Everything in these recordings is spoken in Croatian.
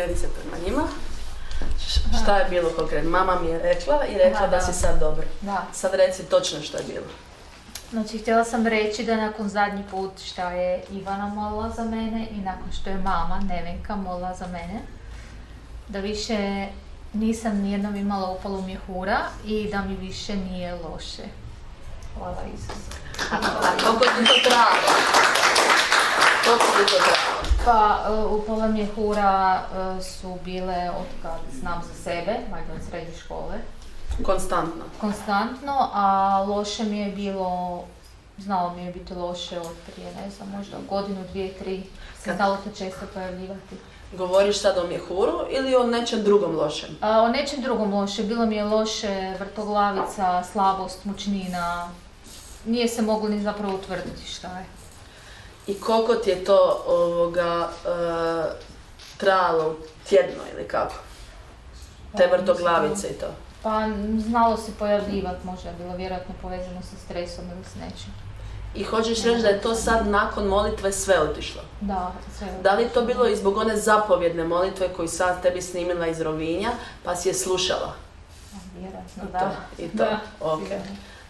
okreni se prema njima. Šta je bilo konkretno? Mama mi je rekla i rekla da si sad dobro. Da. Sad reci točno što je bilo. Znači, htjela sam reći da nakon zadnji put šta je Ivana molila za mene i nakon što je mama, Nevenka, molila za mene, da više nisam nijednom imala upalu mjehura i da mi više nije loše. Hvala Isusu. A koliko ti to trajalo? Koliko ti to trajalo? Pa, upala mjehura su bile od kad znam za sebe, valjda od srednje škole. Konstantno, a loše mi je bilo, znalo mi je biti loše od prije, ne znam, možda godinu, 2, 3, se znalo to često pojavljivati. Govoriš sad o mjehuru ili o nečem drugom lošem? O nečem drugom loše, bilo mi je loše, vrtoglavica, slabost, mučnina, nije se moglo ni zapravo utvrditi šta je. I koliko ti je to trajalo tjedno ili kako? Te vrtoglavice i to? Pa znalo se pojavljivati, možda je bilo vjerojatno povezano sa stresom ili s nečim. I hoćeš reći da je to sad nakon molitve sve otišlo? Da, sve otišlo. Da li to bilo i zbog one zapovjedne molitve koju sad tebi snimila iz Rovinja, pa si je slušala? Vjerojatno, da. I to, ok.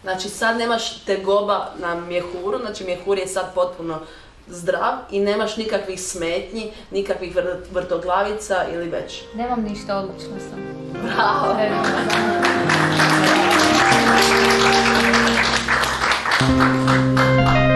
Znači sad nemaš tegoba na mjehuru, znači mjehur je sad potpuno zdrav i nemaš nikakvih smetnji, nikakvih vrtoglavica ili već? Nemam ništa, odlično sam. Bravo! Bravo.